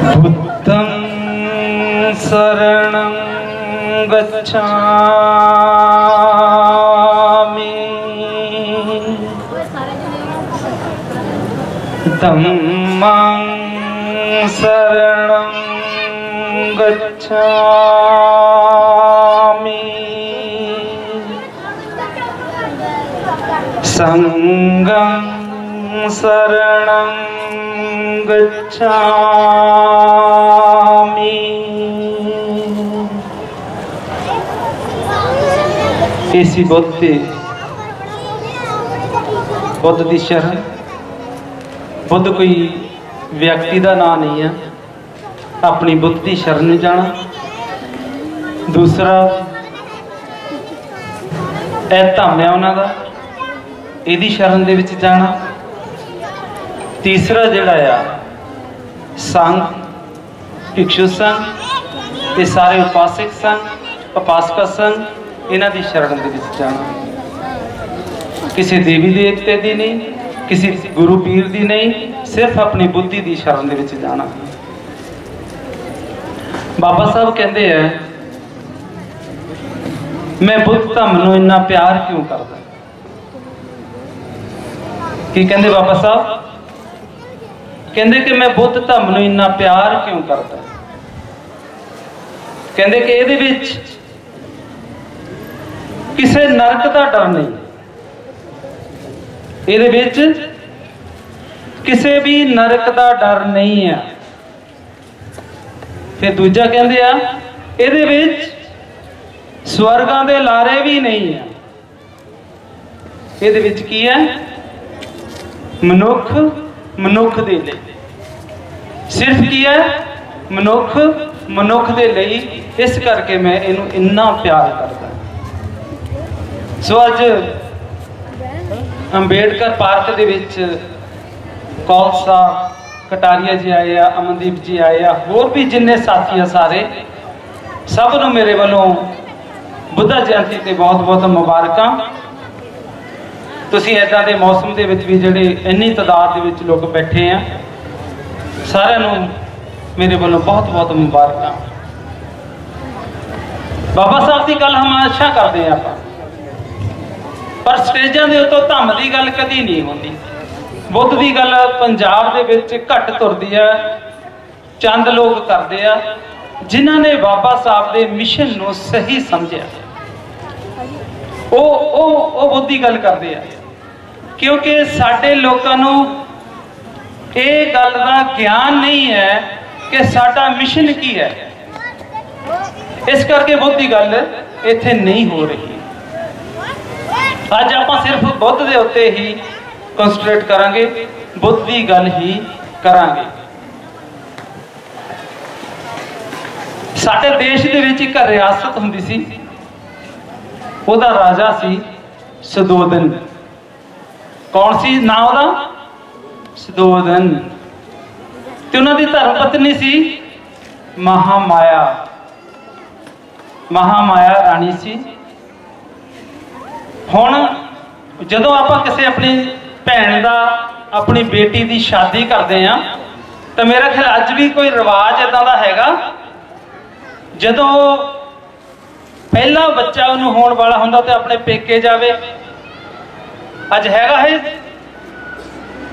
बुद्धं शरणं गच्छामि धम्मं शरणं गच्छामि संघं शरणं गच्छामि। इसी बुद्ध की शरण। बुद्ध कोई व्यक्ति का नाम नहीं है, अपनी बुद्ध की शरण में जाना। दूसरा यह धम है उन्होंने यदी शरण दे विच जाना। तीसरा जिहड़ा आ संघ भिक्षु संघ, ये सारे उपासक संघ उपासका संघ, इन्हां दी शरण दे विच जाना। किसी देवी देवते दी नहीं, किसी गुरु पीर दी नहीं, सिर्फ अपनी बुद्धि दी शरण दे विच जाना। बाबा साहब कहते हैं मैं बुद्ध धम नूं इन्ना प्यार क्यों करदा। की कहते बाबा साहब? कहते कि मैं बुद्ध धम नूं इन्ना प्यार क्यों करदा। कहते कि इहदे विच किसी नरक का डर नहीं, इहदे विच किसी भी नरक का डर नहीं है। फिर दूजा कहते हैं इहदे विच स्वर्गां दे लारे भी नहीं है। इहदे विच की है? मनुख मनुख दे लई, सिर्फ की है मनुख मनुख दे लई। इस करके मैं इनू इन्ना प्यार करदा। सो अज अंबेडकर पार्क दे विच कौल साहब, कटारिया जी आए आ, अमनदीप जी आए आ, होर भी जिन्ने साथी आ सारे, सब नूं मेरे वालों बुद्धा जयंती ते बहुत बहुत मुबारकां। तुसीं इदां दे मौसम दे विच भी जिहड़े इन्नी तादाद दे विच लोग बैठे हैं, सारिआं नूं मेरे वालों बहुत बहुत मुबारकां। बाबा साहब की गल हमेशा करते हैं आप, पर स्टेजां दे उत्तों धम की गल कदी नहीं होती। बुद्ध की गल पंजाब दे विच घट तुरदी है, चंद लोग करते हैं जिन्हां ने बाबा साहब के मिशन नूं सही समझिया। वो बुद्ध की गल करते हैं, क्योंकि साडे लोकां नूं ये गल का ज्ञान नहीं है कि साडा मिशन की है। इस करके बुद्ध की गल इत्थे नहीं हो रही। अज आपां सिर्फ बुद्ध के उत्ते ही कंसंट्रेट करांगे, बुद्ध की गल ही करांगे। साडे देश दे विच एक रियासत हुंदी सी, उहदा राजा सी सुदोधन। कौन सी नाम उहदा? सुदोधन। ते उन्हां दी धर्म पत्नी सी महामाया। महामाया राणी सी। हुण जदों आपां किसी अपनी भैन दा, अपनी बेटी की शादी करते हैं, तो मेरा ख्याल अज भी कोई रिवाज इदां दा हैगा, जदों पहला बच्चा उन्होंने होने वाला होंदा तो अपने पेके जावे। अज हैगा है?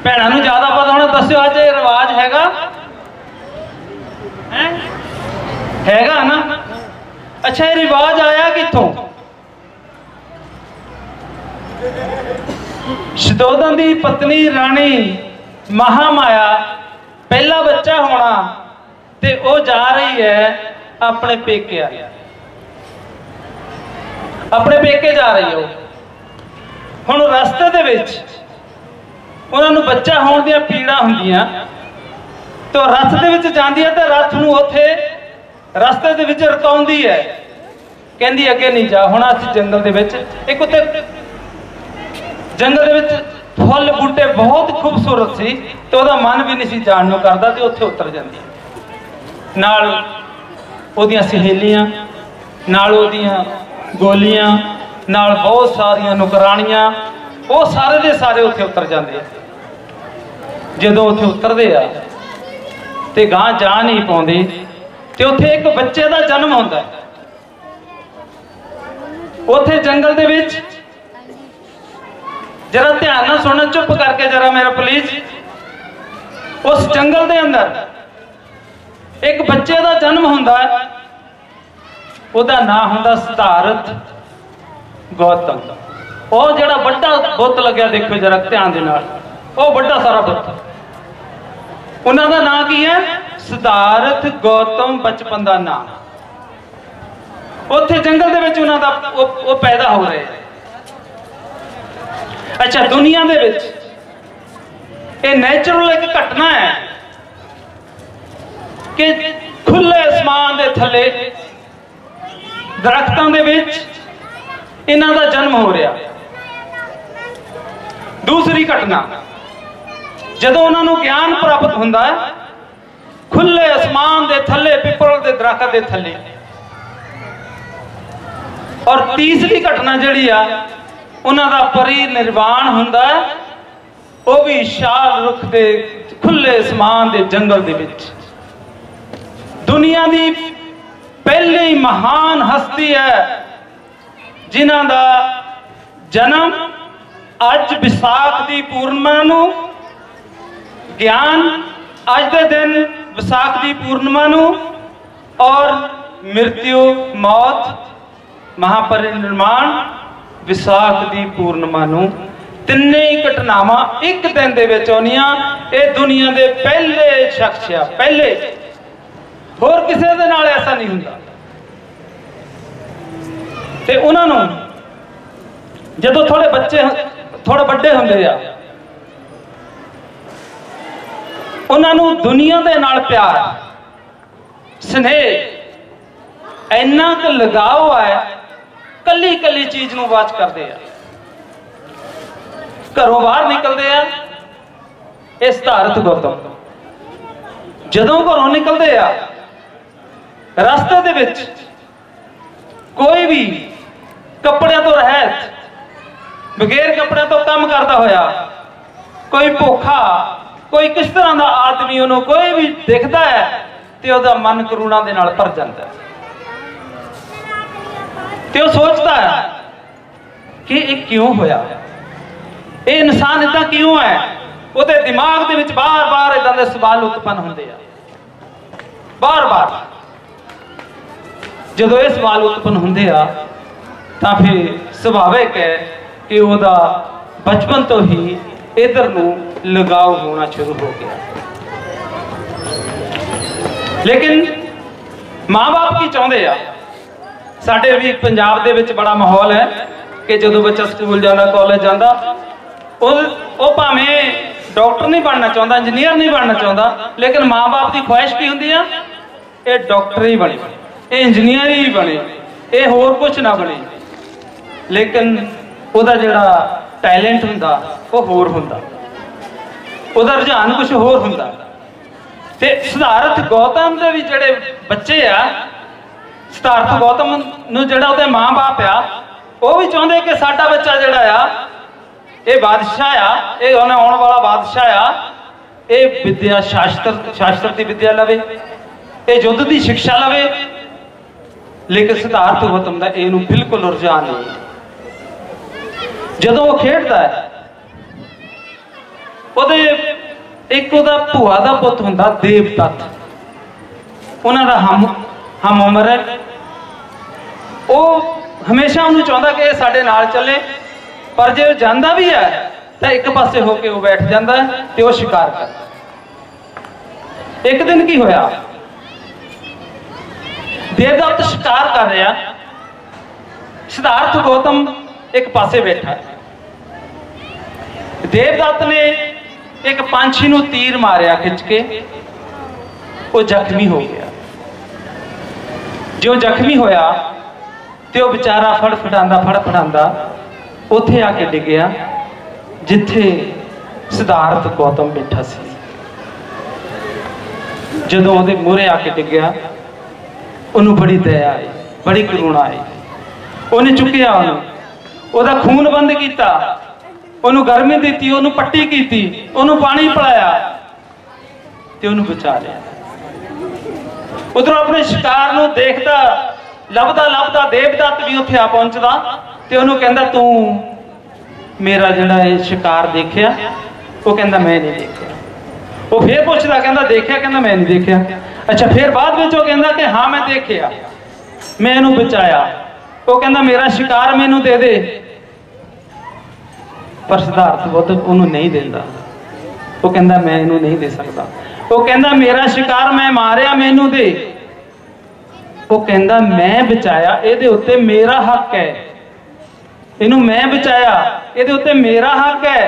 भैनों नूं ज़्यादा पता होना, दस्यो अज ये रिवाज हैगा? हैगा ना? अच्छा, ये रिवाज आया कित्थों? सुदोधन की पत्नी राणी महामाया, पहला बच्चा होना ते वो जा रही है अपने पेके, अपने पेके जा रही हो। हुण रस्ते दे विच उन्होंने बच्चा होने दी पीड़ा हुंदियां, तो रथ दे विच जांदी है, तो रथ नूं उत्थे रस्ते दे विच रकाउंदी है, कहंदी अगे नहीं जा। हुण असीं जंगल दे विच, एक उत्ते जंगल दे विच फुल बूटे बहुत खूबसूरत सी, तो वह मन भी नहीं सी जाण नूं करदा, ते उत्थे उतर जांदी। नाल ओहदियां सहेलियां, नाल ओहदियां गोलियां, नाल बहुत सारियां नुकरानियां, वो सारे दे सारे उत्थे उतर जाते हैं। जदों उत्थे उतरते आ ते गां जा नहीं पाउंदे ते उत्थे एक बच्चे का जन्म होंदा है। उत्थे जंगल दे विच जरा ध्यान ना सुनना, चुप करके जरा मेरा प्लीज। उस जंगल दे अंदर एक बच्चे का जन्म होंदा है, उसदा नाम होंदा सिद्धार्थ गौतम। और जड़ा बड़ा बुत लग्या देखो जरा ध्यान दे नाल, वो बड़ा सारा बुत, उन्हां दा नाम की है सिद्धार्थ गौतम, बचपन का नाम। उत्थे जंगल दे विच उन्हां दा वो पैदा हो रहे हैं। अच्छा, दुनिया दे विच ये नेचुरल एक घटना है कि खुले आसमान दे थले दरख्तां दे विच इन्हां दा जन्म हो रहा। दूसरी घटना, जदों उन्हां नूं ज्ञान प्राप्त हुंदा है खुले आसमान दे थले, पिपल दे दरख्त दे थले। और तीसरी घटना जिहड़ी आ उन्हां दा परिनिर्वाण हुंदा है, वो भी शाल रुख दे खुले आसमान दे जंगल दे विच। दुनिया दी पहली महान हस्ती है जिन्हां दा जन्म अज विसाख दी पूर्णिमा नूं, ज्ञान अज दे दिन विसाख दी पूर्णिमा नूं, और मृत्यु मौत महापरिनिर्वाण विसाख दी पूर्णिमा नूं। तिन्ने ही घटनावां एक दिन दे विच आउणियां। ये दुनिया दे पहले शख्स आ, पहले, होर किसी दे नाल ऐसा नहीं हुंदा। ते उन्हां नूं जदों थोड़े बच्चे थोड़े बड़े हुंदे आ, उन्हां नूं दुनिया दे नाल प्यार स्नेह इन्ना क लगाव है, कली कली चीज नूं वाच करदे आ। घरों बाहर निकलते हैं, ये सिद्धार्थ गौतम जदों घरों निकलते आ, रास्ते दे विच कोई भी कपड़ियां तो रहत, बगैर कपड़ियां तो काम करता होया, कोई भूखा, कोई किस तरह का आदमी उन्होंने कोई भी दिखता है तो उसका मन करुणा दे नाल भर जाता है। तो सोचता है कि ये क्यों होया, ये इंसान इदा क्यों है। वो दिमाग दे विच बार बार इदां दे सवाल उत्पन्न होंदे आ, बार बार। जदों ये सवाल उत्पन्न होंदे आ तां फिर सुभाविक है कि उहदा बचपन तो ही इधर नूं लगाव होना शुरू हो गया। लेकिन माँ बाप की चाहते आ, साडे भी पंजाब दे विच बड़ा माहौल है कि जदों बच्चा स्कूल जाता, कॉलेज जाता, वो भावें डॉक्टर नहीं बनना चाहता, इंजीनियर नहीं बनना चाहता, लेकिन माँ बाप की ख्वाहिश की होंदी है ये डॉक्टर ही बने, ये इंजीनियर ही बने, ये होर कुछ ना बने। लेकिन उसका जिहड़ा टैलेंट हुंदा वो होर हुंदा, उसका रुझान कुछ होर हुंदा। ते सिद्धार्थ गौतम के भी जिहड़े बच्चे आ, सिद्धार्थ गौतम नूं जिहड़ा उसदे माँ बाप आ, वो भी चाहते कि साडा बच्चा जिहड़ा आ ये बादशाह आ, ये आने वाला बादशाह आ, ये विद्या शास्त्र की विद्या लवे, ये युद्ध की शिक्षा लवे। लेकिन सिद्धार्थ गौतम का इहनूं बिल्कुल रुझान नहीं। जदों वो खेडदा है, उहदे एक उहदा भूआ का पुत हुंदा देवदत्त, उन्हां दा हम उम्र है। वो हमेशा उन्होंने चाहता कि साडे नाल चले, पर जे जांदा भी है तो एक पासे होके वो बैठ जाता है तो वो शिकार कर। एक दिन की होया, देवदत्त शिकार कर रहा, सिद्धार्थ गौतम एक पासे बैठा। देवदत्त ने एक पंछी नूं तीर मारिया खिंच के, वो जख्मी हो गया। जो जख्मी होया तो बेचारा फड़फड़ांदा उत्थे आके डिगया जिथे सिद्धार्थ गौतम बैठा सी। जदों उहदे मूहरे आके डिगया, उन्होंने बड़ी दया आई, बड़ी करुणा आई। उन्हें चुकिया, उहदा खून बंद किया, उन्होंने गर्मी दी, उन्होंने पट्टी की, उन्होंने पानी पिलाया ते उन्होंने बचा लिया। उधरों अपने शिकार नूं देखदा लभदा लभदा देवदत्त भी उत्थे आ पहुंचदा ते उहनूं कहंदा तू मेरा जिहड़ा ये शिकार देखिया? वो कहंदा मैं नहीं देखिया। वो फिर पुछदा कहंदा देखिया? कहंदा मैं नहीं देखिया। अच्छा फिर बाद विच वो कहंदा कि हाँ मैं देखिया, मैं इहनूं बचाया। वो कहंदा मेरा शिकार मैनूं दे दे, पर सिद्धार्थ बुद्ध उहनूं नहीं दिंदा। वो कहंदा मैं इहनूं नहीं दे सकदा। वो कहंदा मेरा शिकार मैं मारिया, मैनूं दे। वो कहंदा मैं बचाया, इहदे उत्ते मेरा हक है, इहनूं मैं बचाया, इहदे उत्ते मेरा हक है।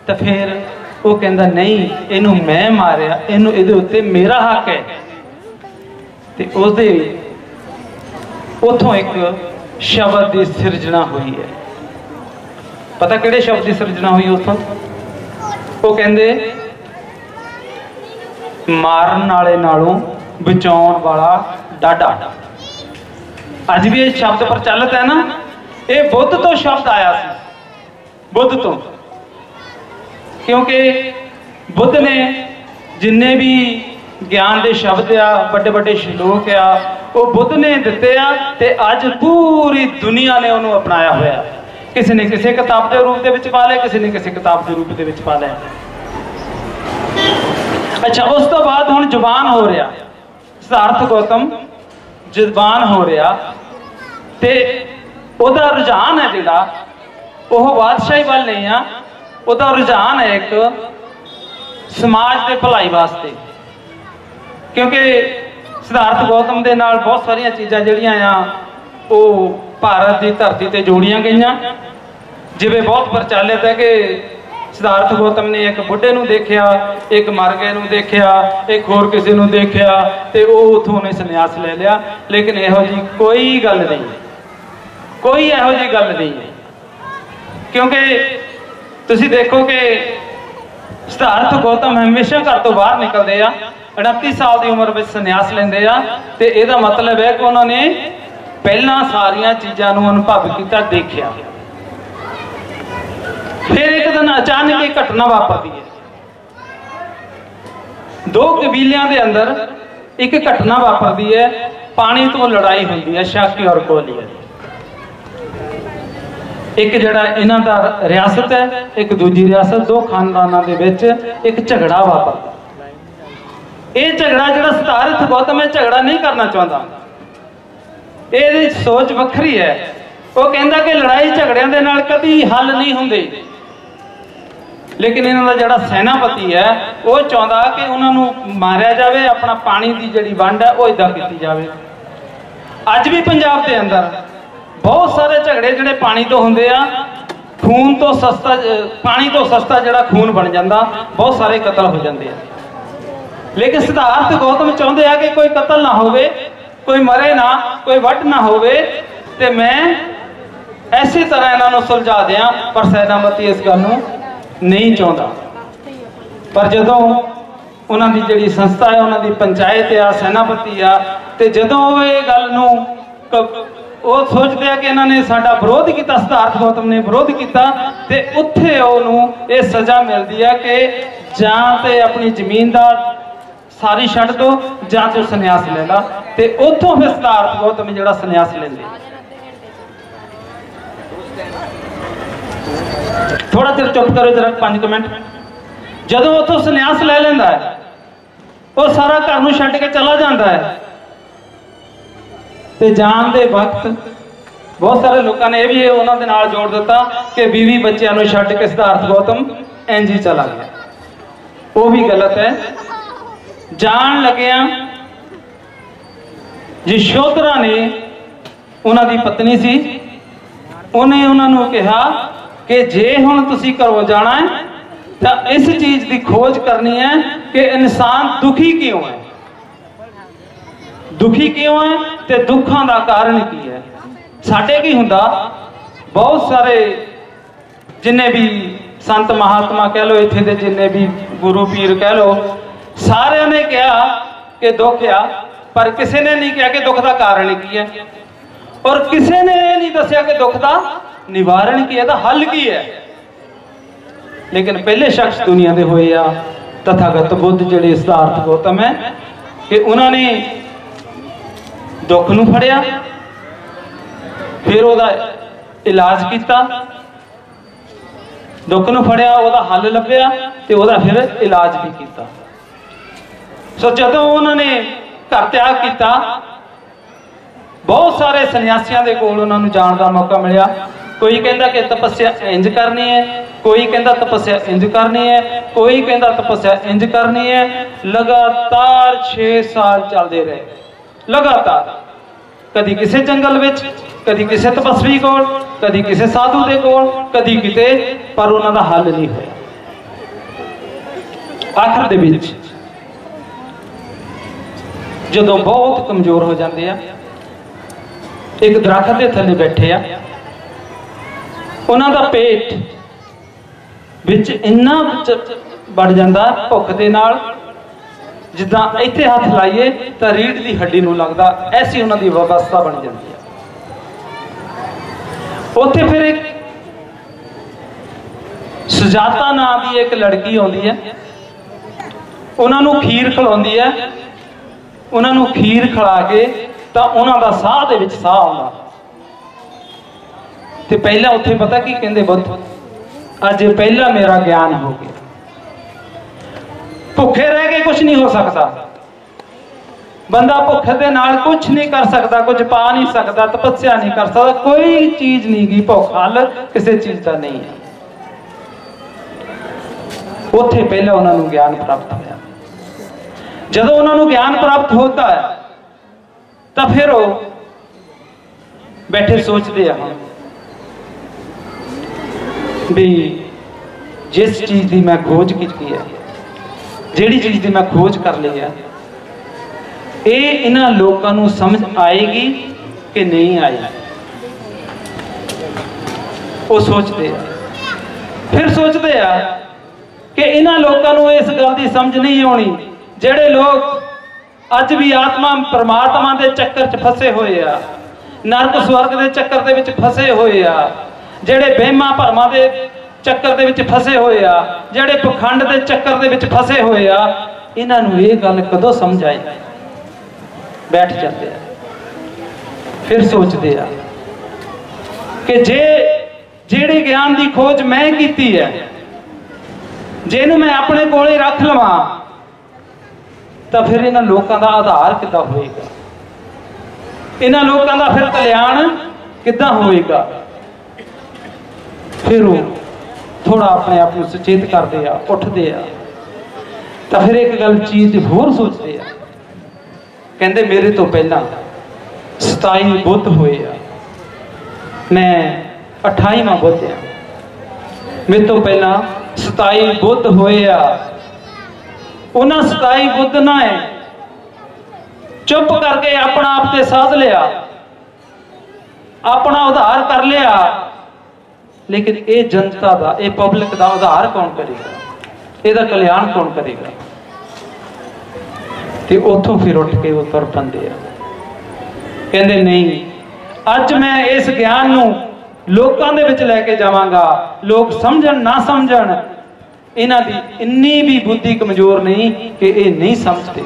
तो फिर वो कहंदा नहीं, इहनूं मैं मारिया, इहनूं इहदे उत्ते मेरा हक है। ते उसदे उथों एक शब्द की सिरजना हुई है। पता किहड़े शब्द की सिरजना हुई उथों? वो कहंदे मारन वाले नालों बचाउण वाला डाडा। अज भी ये शब्द प्रचलित है ना, ये बुद्ध तो शब्द आया सी, बुद्ध तो, क्योंकि बुद्ध ने जिन्ने भी ज्ञान के शब्द आ, बड़े बड़े श्लोक आ, वो बुद्ध ने दिते आ ते अज पूरी दुनिया ने उन्होंने अपनाया होया। किसी ने किसी किताब के रूप के पा लिया, किसी ने किसी किताब के रूप के पा लिया। अच्छा उस तो बाद हुण जुबान हो रहा, सिद्धार्थ गौतम जुबान हो रहा, ते उहदा रुझान है जिहड़ा वह बादशाही वाल नहीं आ, उहदा रुझान है एक समाज के भलाई वास्ते। क्योंकि सिद्धार्थ गौतम के नाल बहुत सारिया चीज़ां जिहड़ियां आ वो भारत की धरती ते जोड़ियां गईयां। जिवें बहुत प्रचलित है कि सिद्धार्थ गौतम ने एक बुढ़े नूं देखिया, एक मर गए नूं देखिया, एक होर किसी नूं देखिया ते ओह उत्थों ने संन्यास ले लिया। लेकिन इहो जी कोई गल नहीं, कोई इहो जी गल नहीं है। क्योंकि तुसीं देखो कि सिद्धार्थ गौतम हमेशा घर तो बाहर निकलते आ, 29 साल की उम्र में संन्यास लेंदे आ, ते इहदा मतलब है कि उन्होंने पहला सारिया चीज़ों को अनुभव किया, देखिया। फिर एक दिन अचानक एक घटना वापरती है, दो कबीलियां के अंदर एक घटना वापरती है, पानी तो लड़ाई होती है शाकी और कोहली। एक जड़ा इन्हां दा रियासत है, एक दूजी रियासत, दो खानदानों के बीच एक झगड़ा वापरता। ये झगड़ा जो सिद्धार्थ गौतम है झगड़ा नहीं करना चाहता, ये सोच वखरी है। वो कहता कि लड़ाई झगड़िया के नाल कभी हल नहीं होंगे। लेकिन इन्हों का जोड़ा सेनापति है वो चाहता कि उन्होंने मारिया जाए, अपना पानी की जी वंड है वो इदा की जाए। अज भी पंजाब के अंदर बहुत सारे झगड़े जोड़े पानी तो होंगे आ, खून तो सस्ता, पानी तो सस्ता जोड़ा खून बन जाता, बहुत सारे कतल हो जाते हैं। लेकिन सिद्धार्थ गौतम चाहते हैं कि कोई कतल ना होवे, कोई मरे ना, कोई वट ना होवे, ते मैं ऐसी तरह इन्हों सुलझा दियां। पर सेनापति इस गल नहीं चाहता। पर जदों उन्होंने जी संस्था है, उन्होंने पंचायत आ, सेनापति आ, तो जदों ये गल वो सोचते हैं कि इन्होंने साडा विरोध किया, सिद्धार्थ गौतम ने विरोध किया, तो उत्थे उन्होंने ये सज़ा मिलती है कि जां ते अपनी जमीन का सारी छड्ड दो, जां तो संन्यास ले ला। ते उतों फिर सिद्धार्थ गौतम जो संन्यास लेंदे। थोड़ा चिर चुप करो जरा 5 मिनट। जदों उतों संन्यास ले लेंदा है, वो सारा घर नूं छड्ड के चला जाता है। ते जान दे वक्त बहुत सारे लोगों ने यह भी उन्होंने नाल जोड़ दिता कि बीवी बच्चों नूं छड्ड के सिद्धार्थ गौतम इंज ही चला गया। वो भी गलत है। जान लग्या यशोधरा ने उन्होंने पत्नी सी, उन्हें उन्होंने कहा कि जे हुण तुसीं घरों जाना है तो इस चीज़ की खोज करनी है कि इंसान दुखी क्यों है, दुखी क्यों है, तो दुखों का कारण की है। साडे की हुंदा बहुत सारे जिन्ने भी संत महात्मा कह लो, इत्थे दे जिन्ने भी गुरु पीर कह लो, सारे ने कहा कि दुख आ, पर किसी ने नहीं कहा कि दुख का कारण की है, और किसी ने नहीं दसिया कि दुख का निवारण की है, हल की है। लेकिन पहले शख्स दुनिया के होए आ तथागत बुद्ध जिहड़े सिद्धार्थ गौतम है, कि उन्होंने दुख नूं फड़िया, फिर उसदा इलाज किया, दुख नूं फड़िया, उसदा हल लभ्या ते उसदा फिर इलाज भी किया। सो जदों उन्होंने घर त्याग किया, बहुत सारे सन्यासियों के कोल उन्होंने जाने का मौका मिला। कोई कहता कि तपस्या इंज करनी है, कोई कहता तपस्या इंज करनी है, कोई कहता तपस्या इंज करनी है। लगातार 6 साल चलते रहे, लगातार, कदी किसी जंगल विच, कदी किसी तपस्वी कोल, कदी किसी साधु के कोल, कदी किते, पर उन्हों का हल नहीं होया। आखिर दे विच जदों बहुत कमजोर हो जाते हैं, एक दरख्त के थले बैठे आ, उन्हों का पेट विच इन्ना बढ़ जाता भुख के नाल, जिदा इत्थे हाथ लाइए तो रीढ़ की हड्डी नूं लगता, ऐसी उन्होंने व्यवस्था बन जाती है। उत्थे फिर एक सुजाता नाम की एक लड़की आती है, उन्होंने खीर खिलाती है, उन्होंने खीर खिला के तो उन्हों का साह दे विच साह आउंदा। ते पहला उत्थे पता की कहंदे, बुद्ध अज पहला मेरा ज्ञान हो गया। भुखे रह के कुछ नहीं हो सकता, बंदा भुख दे नाल कुछ नहीं कर सकता, कुछ पा नहीं सकता, तपस्या नहीं कर सकता, कोई चीज नहीं की भुख हल किसी चीज का नहीं है। उत्थे पहला उन्होंने ज्ञान प्राप्त होया। जदों उन्होंने ज्ञान प्राप्त होता है तो फिर वो बैठे सोचते हैं भी जिस चीज की मैं खोज की है, जिहड़ी चीज की मैं खोज कर ली है, ये इन्हां लोकां नूं समझ आएगी कि नहीं आएगी। वो सोचते हैं, फिर सोचते हैं कि इन्हां लोकां नूं इस गल की समझ नहीं आउणी, जिहड़े लोग अज भी आत्मा परमात्मा के चक्कर च फसे हुए आ, नरक स्वर्ग के चक्कर दे विच फसे हुए आ, जेड़े बेमा भरमा के चक्कर दे विच फसे हुए आ, जेड़े पखंड के चक्कर दे विच फसे हुए आ, इन्हां नूं ये गल कदों समझ आई। बैठ जाते हैं, फिर सोचते हैं कि जेड़ी ज्ञान की खोज मैं की है, जिन्हों मैं अपने कोले रख लवां, तो फिर इन्हां लोकां दा आधार किद्दां होएगा, इन्हां लोकां दा फिर कल्याण किद्दां होएगा। फिर वो थोड़ा अपने आप को सचेत करते आ, उठते आ, तो फिर एक गल चीज होर सोचते आ, कहते मेरे तो पहला 27 बुद्ध होए आ, मैं 28वां बुद्ध आ, मेरे तो पहला 27 बुद्ध होए आ। उन्हें 27 बुद्ध ना है चुप करके अपना आप से साध लिया, अपना उधार कर लिया, लेकिन ये जनता का, ये पब्लिक का उधार कौन करेगा, इसका कल्याण कौन करेगा। तो उतों फिर उठ के वो तुर पते कहते नहीं, अज मैं इस ज्ञान नूं लोकां दे विच लैके जावांगा, लोग समझण ना समझण, इन्हां दी इन्नी भी बुद्धि कमजोर नहीं कि ये नहीं समझते,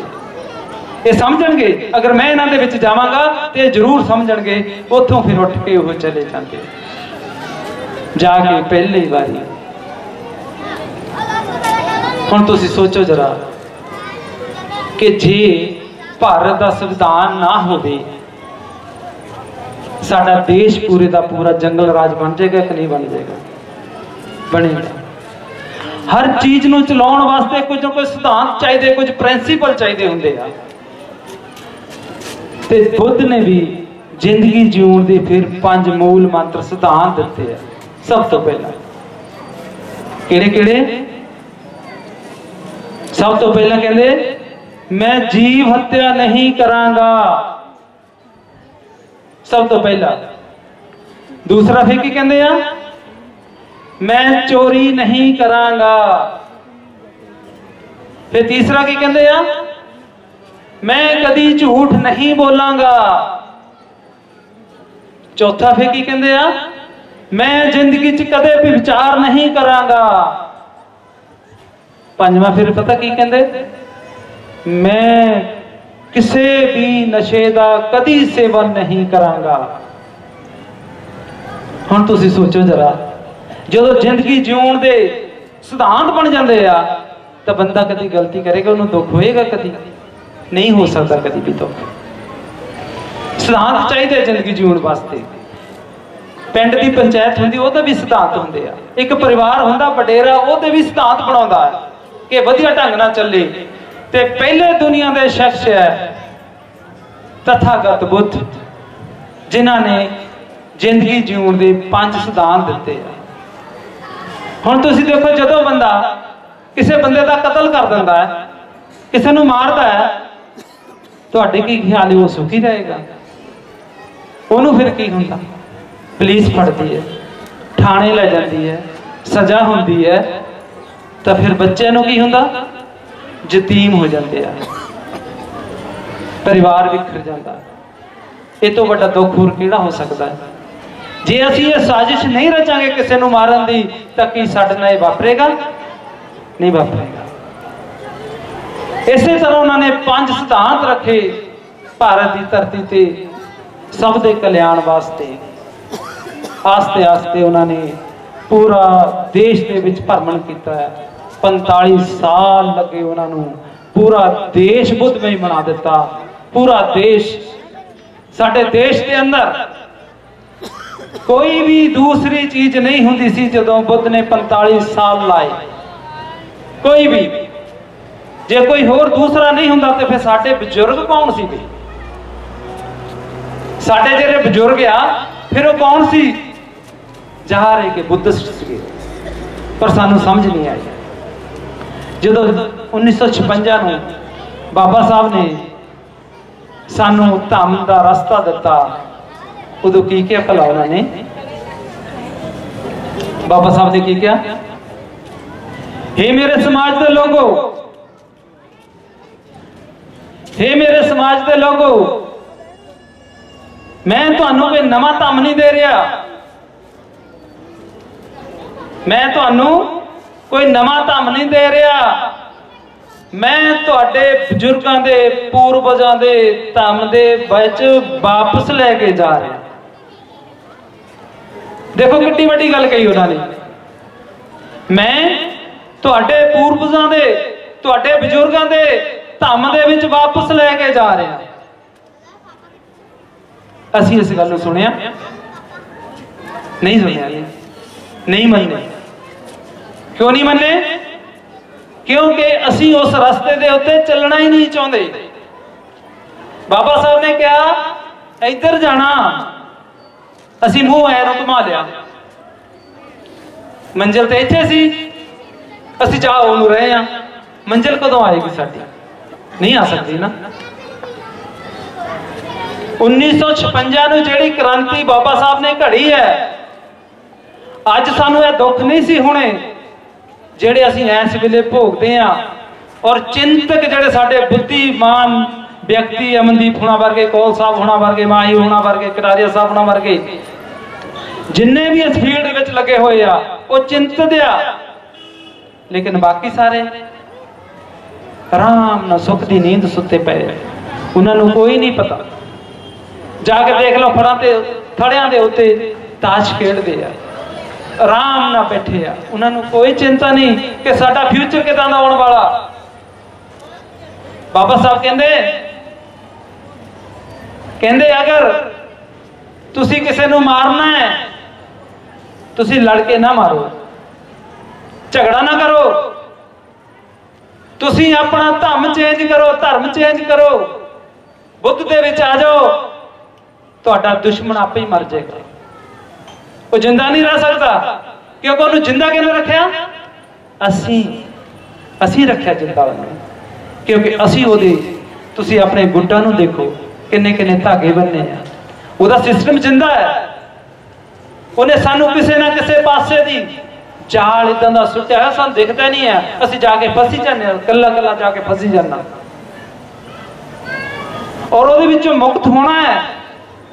ये समझणगे। अगर मैं इन्हां दे विच जावांगा तो ये जरूर समझणगे। उतों फिर उठ के वो चले जाते, जाके पहली बारी। हुण तुसीं सोचो जरा कि जे भारत का संविधान ना होवे, साडा देश पूरे का पूरा जंगल राज बन जाएगा कि नहीं बन जाएगा? बनेगा। हर चीज नूं चलाउण वास्ते कुछ ना कुछ सिद्धांत चाहिए, कुछ प्रिंसीपल चाहिए होंदे आ। ते बुद्ध ने भी जिंदगी जीउण दे फिर 5 मूल मंत्र सिद्धांत दिते हैं। सब तो पहला किहड़े-किहड़े? सब तो पहला कहंदे मैं जीव हत्या नहीं करांगा, सब तो पहला। दूसरा फिर की कहंदे आ, मैं चोरी नहीं करांगा। फिर तीसरा की कहंदे आ, मैं कदी झूठ नहीं बोलांगा। चौथा फिर की कहंदे आ, मैं जिंदगी च कदे भी विचार नहीं करांगा। पंजवां फिर पता की कहंदे, मैं किसी भी नशे का कदी सेवन नहीं करांगा। हुण तुसीं सोचो जरा, जो जिंदगी जीउण दे सिद्धांत बन जाते आ तो बंदा कभी गलती करेगा, उन्होंने दुख होएगा? कभी नहीं हो सकता, कभी भी दुख। सिद्धांत चाहिए जिंदगी जीउण वास्ते। पिंड की पंचायत होंदी, ਉਹਦੇ भी सिद्धांत होंदे आ। एक परिवार होंदा वडेरा, ਉਹਦੇ भी सिद्धांत बनाउंदा है कि वधिया ढंग नाल चले। ते पहले दुनिया के शख्स है तथागत बुद्ध, जिन्हां ने जिंदगी जीउण दे 5 सिद्धांत दिते आ। हुण तुसीं देखो, जदों बंदा किसी बंदे का कतल कर दिंदा है, किसी नूं मारदा है, तुहाडे की ख्याल है वो सुखी रहेगा? उन्होंने फिर की हुंदा? पुलिस फड़ती है, थाने ले जाती है, सजा होंदी है, तो फिर बच्चे नूं की हुंदा? यतीम हो जाते हैं, परिवार बिखर जाता है। ये तो बड़ा दुख होर किहड़ा हो सकता है? जे असीं ये साजिश नहीं रचांगे किसी नूं मारन दी, तां की साडे नाल वापरेगा? नहीं वापरेगा। इसे तरह उन्होंने 5 सिद्धांत रखे भारत की धरती ते सब दे कल्याण वास्ते। आस्ते आस्ते उन्होंने पूरा देश के विच भ्रमण किया है। 45 साल लगे उन्होंने पूरा देश बुद्धमय बना दिता। पूरा देश, साडे देश के अंदर कोई भी दूसरी चीज नहीं हुंदी सी जदों बुद्ध ने 45 साल लाए। कोई भी जे कोई होर दूसरा नहीं हुंदा तो फिर साडे बजुर्ग कौन सी? साडे जेरे बजुर्ग आ फिर वो कौन सी? जा रहे कि बुद्धिस्ट सी, पर सानू समझ नहीं आई। जदों 1956 में बाबा साहब ने सानू धम्म का रास्ता दिता, उदों की क्या भला उन्होंने? बाबा साहब ने की क्या? हे मेरे समाज के लोगो, हे मेरे समाज के लोगो, मैं तुहानू कोई नवा धम्म नहीं दे रहा, मैं तुहानू कोई नवा धम्म नहीं दे रहा, मैं तुहाडे बजुर्गों के पूर्वजों के धम्म दे विच वापस लेके जा रहा। देखो कितनी बड़ी गल कही उन्होंने। मैं तुहाडे पूर्वजों के, तुहाडे बजुर्गों के धम्म दे विच वापस लेके जा रहे हैं। असीं इस गल सुनिया? नहीं सुनिया, नहीं मन्ने। क्यों नहीं मन्ने? क्योंकि असीं उस रास्ते दे उत्ते चलना ही नहीं चाहते। बाबा साहब ने कहा इधर जाना, असीं मूंह ऐ नूं घुमा लिया, मंजिल तो इत्थे सी, असीं चाह ओनू रहे हैं, मंजिल कदों आएगी साडी? नहीं आ सकती ना। 1956 में जिहड़ी क्रांति बाबा साहब ने घड़ी है, अज सानू यह दुख नहीं सी होने जिहड़े असीं इस वेले भोगते हैं। और चिंतक जिहड़े साडे बुद्धिमान व्यक्ति, अमनदीप होना वर्गे, कौल साहब होना वर्गे, माही होना वर्गे, कटारिया साहब होना वर्गे, जिन्ने भी इस फील्ड विच लगे हुए आ, वो चिंतित आ। लेकिन बाकी सारे आराम नाल सुख दी नींद सुते पे, उन्होंने कोई नहीं पता। जाके देख लो फड़ां ते थड़ियां दे उत्ते ताश खेडदे आ, आराम नाल बैठे आ, उन्होंने कोई चिंता नहीं कि साडा फ्यूचर किदां दा आउण वाला। बाबा साहब कहंदे अगर तुसी किसी नूं मारना है, तुसी लड़के ना मारो, झगड़ा ना करो, तुसी अपना धर्म चेंज करो, धर्म चेंज करो, बुद्ध दे विच आ जाओ, तुहाडा दुश्मन आपे ही मर जाएगा। वो जिंदा नहीं रह सकता, क्योंकि उन्होंने जिंदा किहने रखिया? असी रखिया जिंदा उन्होंने, क्योंकि असी ओदे, तुसी अपने गुड्डां नूं देखो किन्ने किन्ने धागे बन्ने आ, उहदा सिस्टम जिंदा है। उन्हें सानू किसी ना किसी पासे दी जाल इदां दा सुट्टिया है, सानू दिखता नहीं है, असी जाके फसी जाने, कला कला जाके फसी जाना। और उहदे विचों मुक्त होना है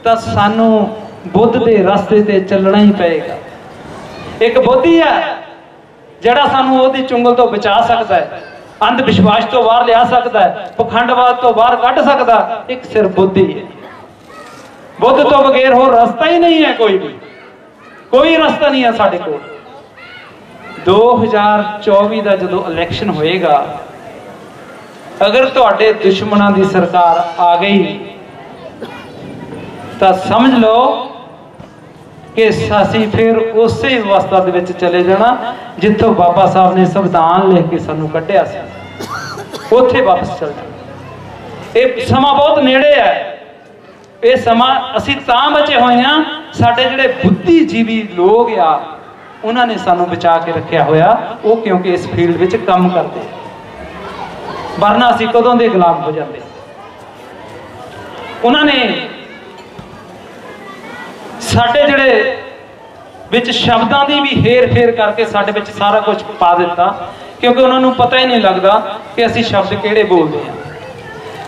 तो सानू बुद्ध के रास्ते ते चलना ही पेगा। एक बुद्ध ही है जिहड़ा सानू ओहदी चुंगल तो बचा सकता है। अंध विश्वास तो बाहर लिया सकता है, पखंडवाद तो बाहर कढ़ सकता, एक सिर्फ बुद्धि है। बुद्ध तो बगैर होर रास्ता ही नहीं है, कोई रास्ता नहीं है साडे कोल। 2024 का जो इलैक्शन होएगा, अगर तुहाडे दुश्मनों की सरकार आ गई तो समझ लो कि असीं फिर उस व्यवस्था दे विच चले जाना जिथों बाबा साहब ने संविधान लिख के सानू कढ़िया सी, उत्थे वापस चल जाना। ये समा बहुत नेड़े है, ये समा असीं तां बचे होए हां, साडे जिहड़े बुद्धिजीवी लोग आ उन्होंने सानू बचा के रखा होया, वो क्योंकि इस फील्ड विच काम करते, वरना असीं कदों दे गुलाम हो जाते। उन्होंने साडे जिहड़े विच शब्दां दी भी हेर फेर करके साडे विच सारा कुछ पा दिता, क्योंकि उन्होंने पता ही नहीं लगता कि असीं शब्द किहड़े बोलते हैं।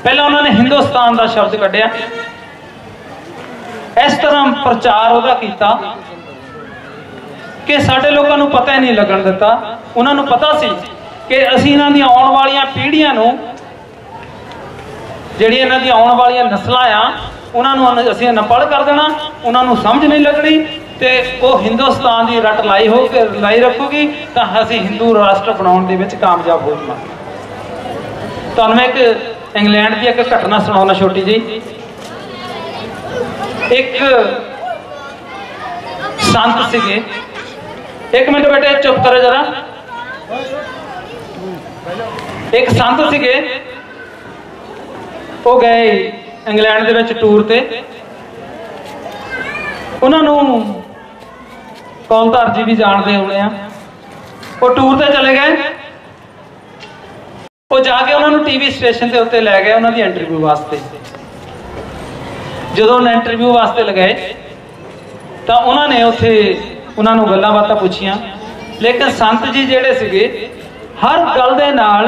पहला उन्होंने हिंदुस्तान का शब्द कढ़िया, इस तरह प्रचार उहदा कीता कि साडे लोगों को पता ही नहीं लगन दिता। उन्होंने पता सी कि असीं इन्हां दी आउण वालियां पीढ़ियां नूं, जिहड़ियां इन्हां दी आउण वालियां नस्लां आ, उन्होंने असीं अनपढ़ कर देना, उन्होंने समझ नहीं लगनी, तो वो हिंदुस्तान की रट लाई रखूगी, तो असीं हिंदू राष्ट्र बनाने दे विच कामयाब हो जावांगे। तुहानूं मैं एक इंग्लैंड की एक घटना सुणाउणा छोटी जी। एक संत सीगे, एक मिनट बेटे चुप करो जरा। एक संत सीगे, वो गए इंग्लैंड दे विच टूर ते, उन्होंने कौलधार जी भी जानते होने, वो टूर ते चले गए, वो जाके उन्होंने टीवी स्टेशन के उत्ते लै गए उन्होंने इंटरव्यू वास्ते। जो उन्हें इंटरव्यू वास्ते लगाए तो उन्होंने उत्थे उन्होंने गल्लां बातां पूछियां, लेकिन संत जी जिहड़े सीगे हर गल दे नाल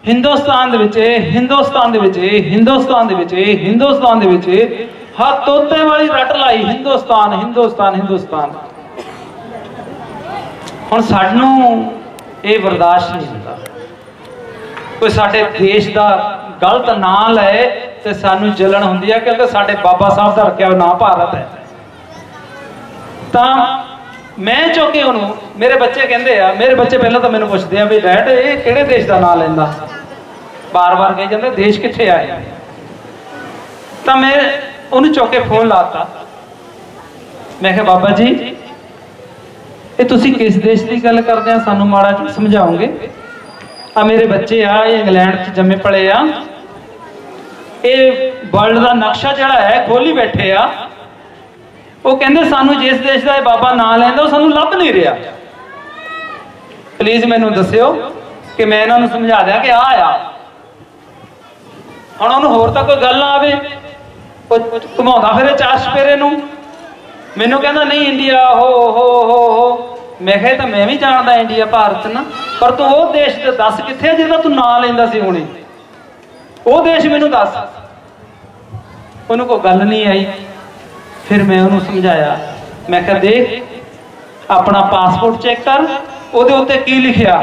हिंदुस्तान दे विच हिंदुस्तान दे विच हिंदुस्तान दे विच हिंदुस्तान दे विच हर तोते वाली रट लाई, हिंदुस्तान हिंदुस्तान हिंदुस्तान। हुण सानू ये बर्दाश्त नहीं होता, कोई साडे देश का गलत नाम ले तो सानू जलन होंदी है, क्योंकि साडे बाबा साहब का रखा नाम भारत है। तो मैं चौके उन्होंने, मेरे बच्चे कहते हैं, मेरे बच्चे पहले तो मैंने पूछते हैं भी डैड ये किहड़े देश का नाम लेंदा, बार बार कही जाते देश कित्थे आए। तो मैं उन्हें चौके फोन लाता, मैं कहा बाबा जी ये तुसी किस देश की गल करते हैं, सानू माड़ा जी समझाओगे। आ मेरे बच्चे आ, ये इंग्लैंड च जम्मे पले आ, ये वर्ल्ड का नक्शा जिहड़ा है खोली बैठे आ, वो कहते सानू जिस देश का बाबा नाम लैंदा सानू लभ नहीं रहा, प्लीज मैनू दस्सिओ कि मैं इन्होंने समझा दिया कि आ। हुण उन्होंने होर तां कोई गल ना आवे, घुमाउंदा फिरे चार चपेरे नूं, मैनू कहंदा नहीं इंडिया हो। मैं कहा तो मैं भी जानदा इंडिया भारत ना, पर तू वो देश ते दस कित्थे है जिहदा तू नाम लैंदा सी हुणे, वो देश मैनू दस। उन्होंने कोई गल नहीं आई। फिर मैं उन्होंने समझाया, मैं कहा देख अपना पासपोर्ट चेक कर, उहदे उत्ते की लिखिया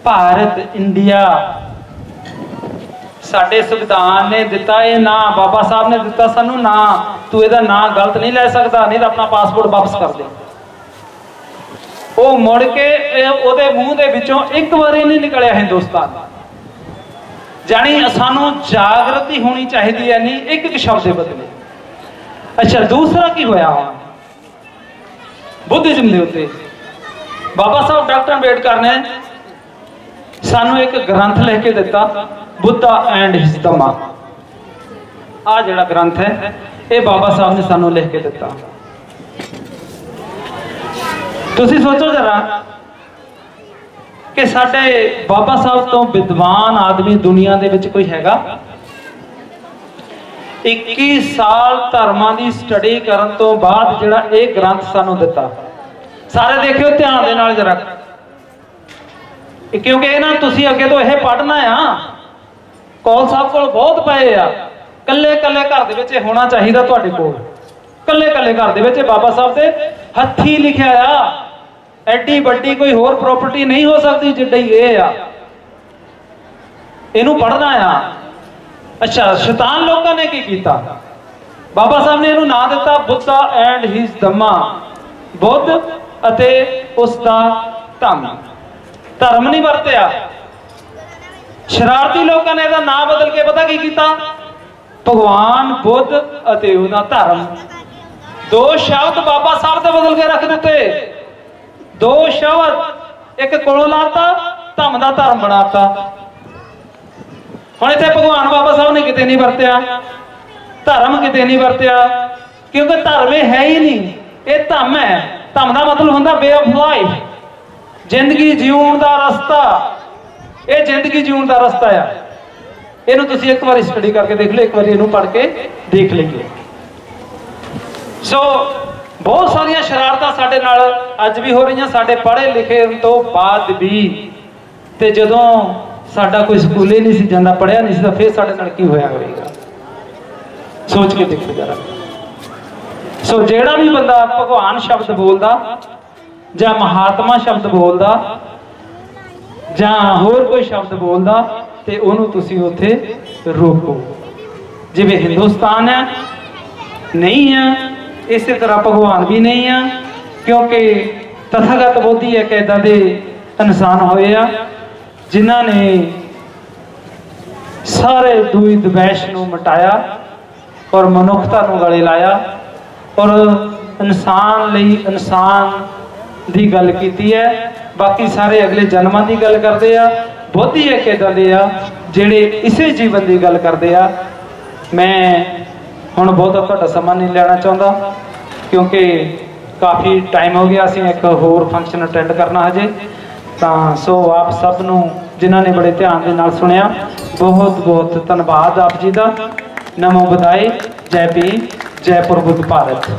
भारत इंडिया, साडे संविधान ने दिता है ना, बाबा साहब ने दिता सानू ना, तू इहदा नाम गलत नहीं लै सकता, नहीं तो अपना पासपोर्ट वापस कर दे। वो मुड़ के उहदे मूँह दे विचों एक बारी नहीं निकलिया हिंदुस्तान, जानी सानू जागृति होनी चाहिए है, नहीं एक शब्द के बदले। अच्छा दूसरा की होया बुद्धिज्म के उत्ते, बाबा साहब डॉक्टर अंबेडकर ने सानू एक ग्रंथ लिख के दिता, बुद्धा एंड हिज धम्मा। आ जिहड़ा ग्रंथ है ये बाबा साहब ने सानू लिख के दिता। तुसी सोचो जरा कि साडे बाबा साहब तो विद्वान आदमी दुनिया दे विच कोई हैगा? 21 साल धर्मां दी स्टडी करन तो बाद जिहड़ा ये ग्रंथ सानू दिता, सारे देखियो ध्यान दे नाल जरा, क्योंकि ना तुसी अगे तो यह पढ़ना आ, कौल साहब कोल बहुत पए आ, कल्ले कल्ले घर दे विच होना चाहिए तुहाडे कोल, कल्ले कल्ले घर दे विच बाबा साहब दे हत्थी लिखिया आ, एडी वड्डी कोई होर प्रॉपर्टी नहीं हो सकती जिड्डी ये आ। ਇਹਨੂੰ ਪੜ੍ਹਨਾ ਆ। ਅੱਛਾ, ਸ਼ੈਤਾਨ ਲੋਕਾਂ ਨੇ ਕੀ ਕੀਤਾ? ਬਾਬਾ ਸਾਹਿਬ ਨੇ ਇਹਨੂੰ ਨਾਂ ਦਿੱਤਾ ਬੁੱਧਾ ਐਂਡ ਹਿਸ ਧੰਮਾ, ਬੁੱਧ ਅਤੇ ਉਸ ਦਾ ਧੰਮ। ਧਰਮ ਨਹੀਂ ਵਰਤਿਆ। ਸ਼ਰਾਰਤੀ ਲੋਕਾਂ ਨੇ ਇਹਦਾ ਨਾਂ ਬਦਲ ਕੇ ਪਤਾ ਕੀ ਕੀਤਾ? ਭਗਵਾਨ ਬੁੱਧ ਅਤੇ ਉਹਦਾ ਧਰਮ। ਦੋ ਸ਼ਬਦ ਬਾਬਾ ਸਾਹਿਬ ਤੇ ਬਦਲ ਕੇ ਰੱਖ ਦਿੱਤੇ। ਦੋ ਸ਼ਬਦ ਇੱਕ ਕੋਲੋਂ ਲਾਤਾ, ਧੰਮ ਦਾ ਧਰਮ ਬਣਾਤਾ। ਹੁਣ ਇੱਥੇ ਭਗਵਾਨ ਬਾਬਾ ਸਾਹਿਬ ਨੇ ਕਿਤੇ ਨਹੀਂ ਵਰਤਿਆ, ਧਰਮ ਕਿਤੇ ਨਹੀਂ ਵਰਤਿਆ, ਕਿਉਂਕਿ ਧਰਮ ਇਹ ਹੈ ਹੀ ਨਹੀਂ, ਇਹ ਧੰਮ ਹੈ। ਧੰਮ ਦਾ ਮਤਲਬ ਹੁੰਦਾ ਵੇ ਆਫ ਲਾਈਫ, ਜ਼ਿੰਦਗੀ ਜਿਉਣ ਦਾ ਰਸਤਾ। ਇਹ ਜ਼ਿੰਦਗੀ ਜਿਉਣ ਦਾ ਰਸਤਾ ਆ। ਇਹਨੂੰ ਤੁਸੀਂ ਇੱਕ ਵਾਰੀ ਸਟੱਡੀ ਕਰਕੇ ਦੇਖ ਲਓ, ਇੱਕ ਵਾਰੀ ਇਹਨੂੰ ਪੜ੍ਹ ਕੇ ਦੇਖ ਲਈਏ। ਸੋ ਬਹੁਤ ਸਾਰੀਆਂ ਸ਼ਰਾਰਤਾਂ ਸਾਡੇ ਨਾਲ ਅੱਜ ਵੀ ਹੋ ਰਹੀਆਂ, ਸਾਡੇ ਪੜ੍ਹੇ ਲਿਖੇ ਤੋਂ ਬਾਅਦ ਵੀ। ਤੇ ਜਦੋਂ ਸਾਡਾ ਕੋਈ ਸਕੂਲੇ ਨਹੀਂ ਸੀ ਜਾਂਦਾ, ਪੜ੍ਹਿਆ ਨਹੀਂ ਸੀ, ਤਾਂ ਫਿਰ ਸਾਡੇ ਨਾਲ ਕੀ ਹੋਇਆ ਹੋਵੇਗਾ? ਸੋਚ ਕੇ ਦੇਖੋ ਜਰਾ। ਸੋ ਜਿਹੜਾ ਵੀ ਬੰਦਾ ਭਗਵਾਨ ਸ਼ਬਦ ਬੋਲਦਾ ਜਾਂ ਮਹਾਤਮਾ ਸ਼ਬਦ ਬੋਲਦਾ ਜਾਂ ਹੋਰ ਕੋਈ ਸ਼ਬਦ ਬੋਲਦਾ, ਤੇ ਉਹਨੂੰ ਤੁਸੀਂ ਉੱਥੇ ਰੋਕੋ। ਜਿਵੇਂ ਹਿੰਦੁਸਤਾਨ ਹੈ ਨਹੀਂ ਹੈ, ਇਸੇ ਤਰ੍ਹਾਂ ਭਗਵਾਨ ਵੀ ਨਹੀਂ ਆ, ਕਿਉਂਕਿ ਤਥਾਗਤ ਬੋਧੀ ਇੱਕ ਇੱਦਾਂ ਦੇ ਇਨਸਾਨ ਹੋਏ ਆ ਜਿਨ੍ਹਾਂ ਨੇ ਸਾਰੇ ਦੂਈ ਦਵੈਸ਼ ਨੂੰ ਮਿਟਾਇਆ ਔਰ ਮਨੁੱਖਤਾ ਨੂੰ ਗਲੇ ਲਾਇਆ ਔਰ ਇਨਸਾਨ ਲਈ ਇਨਸਾਨ ਦੀ ਗੱਲ ਕੀਤੀ ਹੈ। ਬਾਕੀ ਸਾਰੇ ਅਗਲੇ ਜਨਮਾਂ ਦੀ ਗੱਲ ਕਰਦੇ ਆ। ਬੋਧੀ ਇੱਕ ਇੱਦਾਂ ਦੇ ਆ ਜਿਹੜੇ ਇਸੇ ਜੀਵਨ ਦੀ ਗੱਲ ਕਰਦੇ ਆ। ਮੈਂ ਹੁਣ ਬਹੁਤਾ ਤੁਹਾਡਾ ਸਮਾਂ ਨਹੀਂ ਲੈਣਾ ਚਾਹੁੰਦਾ, ਕਿਉਂਕਿ ਕਾਫੀ ਟਾਈਮ ਹੋ ਗਿਆ। ਅਸੀਂ ਇੱਕ ਹੋਰ ਫੰਕਸ਼ਨ ਅਟੈਂਡ ਕਰਨਾ ਹਜੇ ਤਾਂ। ਸੋ ਆਪ ਸਭ ਨੂੰ ਜਿਨ੍ਹਾਂ ਨੇ ਬੜੇ ਧਿਆਨ ਦੇ ਨਾਲ ਸੁਣਿਆ, ਬਹੁਤ ਬਹੁਤ ਧੰਨਵਾਦ ਆਪ ਜੀ ਦਾ। ਨਮੋ ਬੁੱਧਾਏ। ਜੈ ਭੀਮ, ਜੈ ਪ੍ਰਬੁੱਧ ਭਾਰਤ।